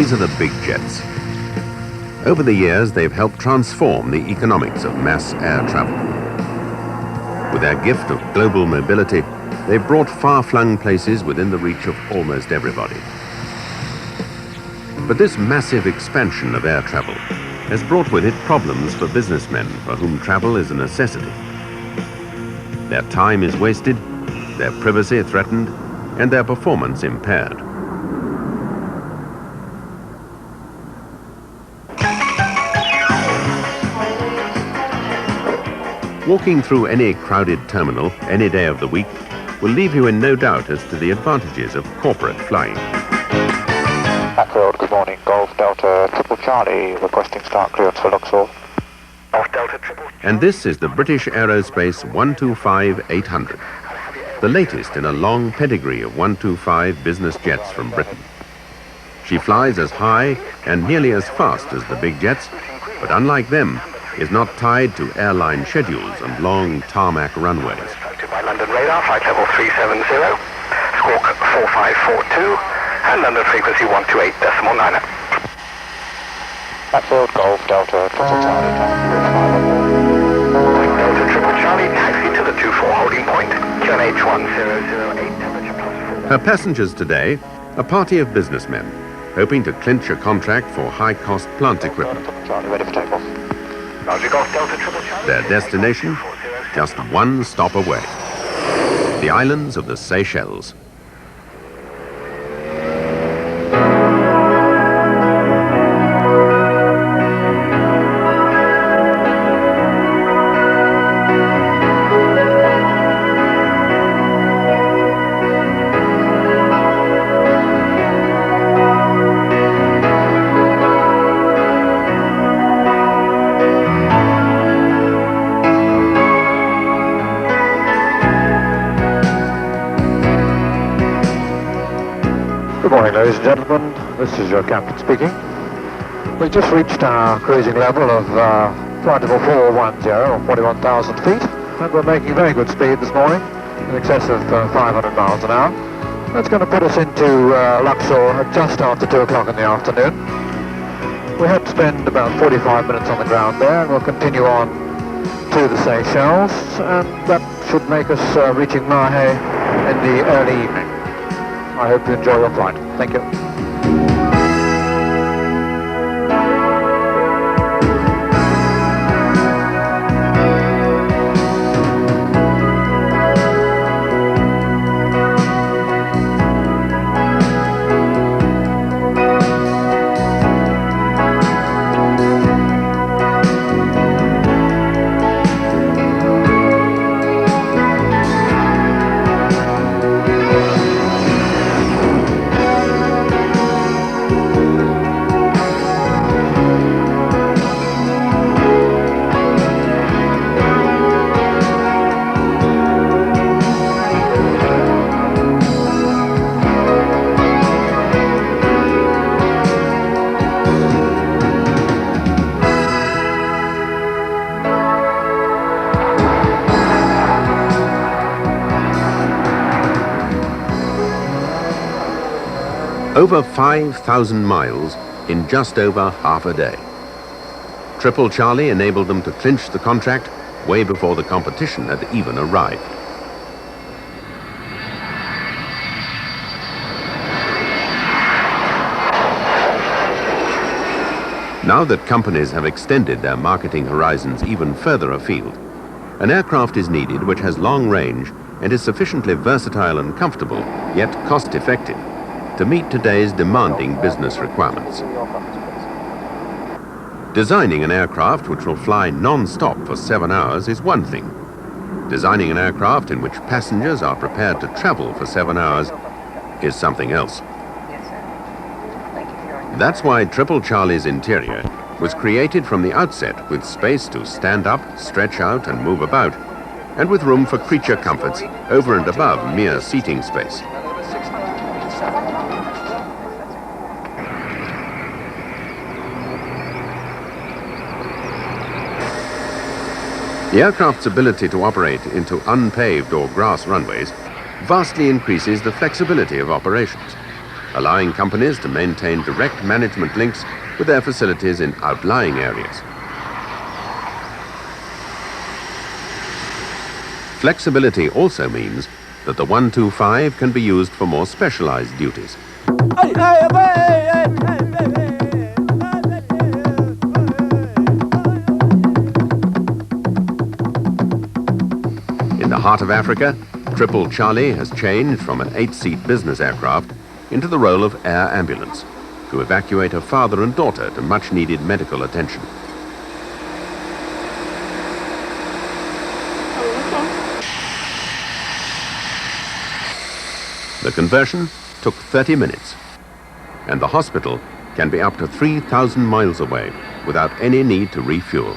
These are the big jets. Over the years, they've helped transform the economics of mass air travel. With their gift of global mobility, they've brought far-flung places within the reach of almost everybody. But this massive expansion of air travel has brought with it problems for businessmen for whom travel is a necessity. Their time is wasted, their privacy threatened, and their performance impaired. Walking through any crowded terminal any day of the week will leave you in no doubt as to the advantages of corporate flying. Backfield, good morning. Golf Delta Triple Charlie, requesting start clearance for Luxor. Golf Delta Triple Charlie. And this is the British Aerospace 125-800, the latest in a long pedigree of 125 business jets from Britain. She flies as high and nearly as fast as the big jets, but unlike them, is not tied to airline schedules and long tarmac runways. By London radar, flight level 370, squawk 4542, and London frequency 128.9. Backfield, Golf Delta Triple Charlie, Delta Triple Charlie, taxi to the 24 holding point, QNH 1008, temperature +4. Her passengers today, a party of businessmen, hoping to clinch a contract for high-cost plant equipment. Triple Charlie, ready for takeoff. Roger, Golf Delta Triple Charlie. Their destination, just one stop away, the islands of the Seychelles. Good morning, ladies and gentlemen. This is your captain speaking. We've just reached our cruising level of flight level 410, or 41,000 feet, and we're making very good speed this morning, in excess of 500 miles an hour. That's going to put us into Luxor at just after 2 o'clock in the afternoon. We hope to spend about 45 minutes on the ground there, and we'll continue on to the Seychelles, and that should make us reaching Mahe in the early evening. I hope you enjoy your flight. Thank you. Over 5,000 miles in just over half a day. Triple Charlie enabled them to clinch the contract way before the competition had even arrived. Now that companies have extended their marketing horizons even further afield, an aircraft is needed which has long range and is sufficiently versatile and comfortable, yet cost-effective, to meet today's demanding business requirements. Designing an aircraft which will fly non-stop for 7 hours is one thing. Designing an aircraft in which passengers are prepared to travel for 7 hours is something else. That's why Triple Charlie's interior was created from the outset with space to stand up, stretch out and move about, and with room for creature comforts over and above mere seating space. The aircraft's ability to operate into unpaved or grass runways vastly increases the flexibility of operations. allowing companies to maintain direct management links with their facilities in outlying areas. Flexibility also means that the 125 can be used for more specialized duties. In the heart of Africa, Triple Charlie has changed from an 8-seat business aircraft into the role of air ambulance to evacuate her father and daughter to much-needed medical attention. The conversion took 30 minutes, and the hospital can be up to 3,000 miles away without any need to refuel.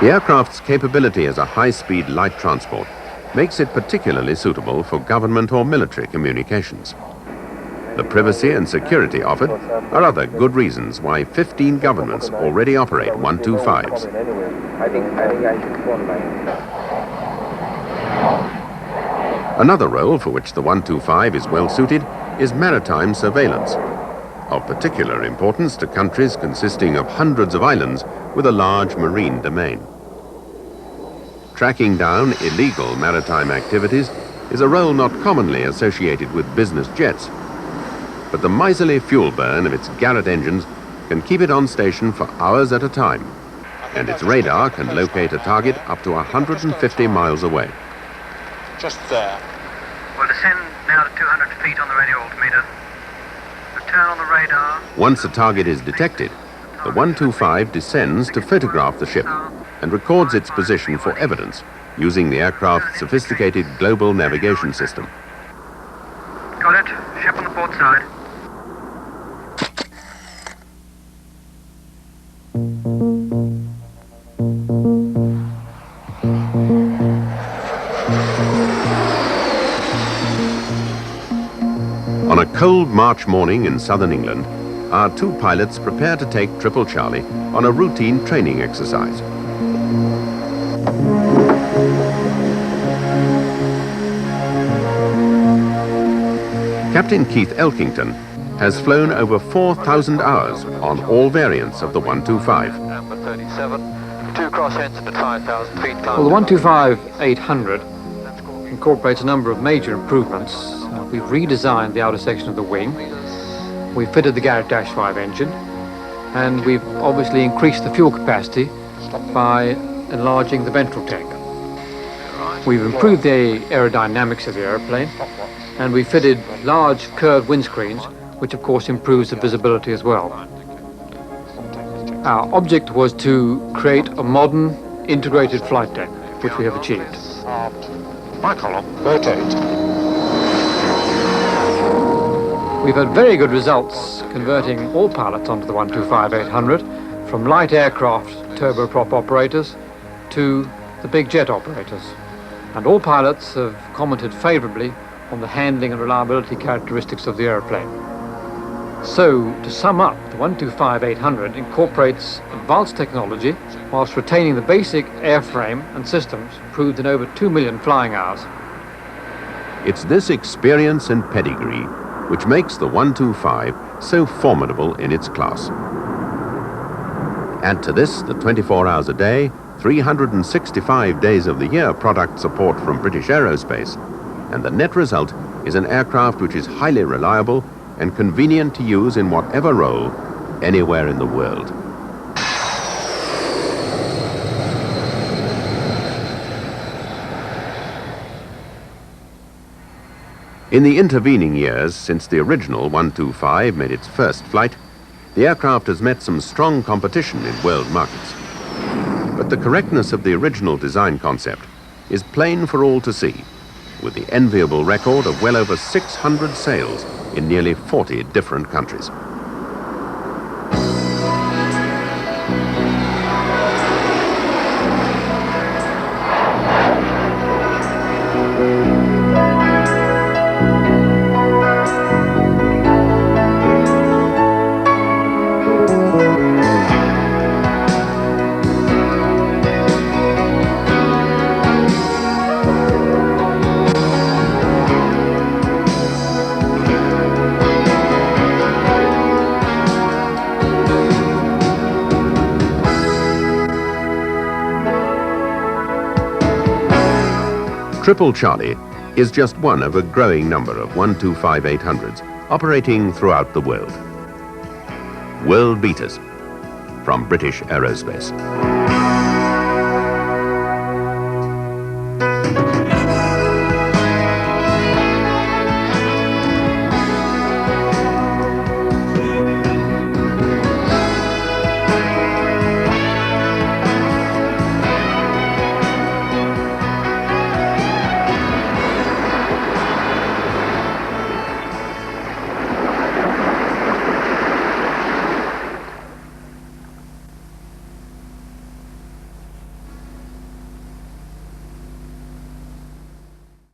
The aircraft's capability as a high-speed light transport makes it particularly suitable for government or military communications. The privacy and security offered are other good reasons why 15 governments already operate 125s. Another role for which the 125 is well suited is maritime surveillance, of particular importance to countries consisting of hundreds of islands with a large marine domain. Tracking down illegal maritime activities is a role not commonly associated with business jets, but the miserly fuel burn of its Garrett engines can keep it on station for hours at a time, and its radar can locate a target up to 150 miles away. Just there. We'll descend now to 200 feet on the radio altimeter. Return on the radar. Once a target is detected, the 125 descends to photograph the ship and records its position for evidence using the aircraft's sophisticated global navigation system. Got it. Ship on the port side. On a cold March morning in southern England, our two pilots prepare to take Triple Charlie on a routine training exercise. Captain Keith Elkington has flown over 4,000 hours on all variants of the 125. Number 37, 2 cross-ends at 5,000 feet. Well, the 125-800 incorporates a number of major improvements. We've redesigned the outer section of the wing. We've fitted the Garrett-5 engine, and we've obviously increased the fuel capacity by enlarging the ventral tank. We've improved the aerodynamics of the airplane, and we fitted large curved windscreens, which of course improves the visibility as well. Our object was to create a modern integrated flight deck, which we have achieved. My column, rotate. We've had very good results converting all pilots onto the 125-800, from light aircraft turboprop operators to the big jet operators. And all pilots have commented favorably on the handling and reliability characteristics of the airplane. So, to sum up, the 125-800 incorporates advanced technology whilst retaining the basic airframe and systems proved in over 2 million flying hours. It's this experience and pedigree which makes the 125 so formidable in its class. Add to this the 24 hours a day, 365 days of the year product support from British Aerospace, and the net result is an aircraft which is highly reliable and convenient to use in whatever role, anywhere in the world. In the intervening years, since the original 125 made its first flight, the aircraft has met some strong competition in world markets. But the correctness of the original design concept is plain for all to see, with the enviable record of well over 600 sales in nearly 40 different countries. Triple Charlie is just one of a growing number of 125-800s operating throughout the world. World beaters from British Aerospace.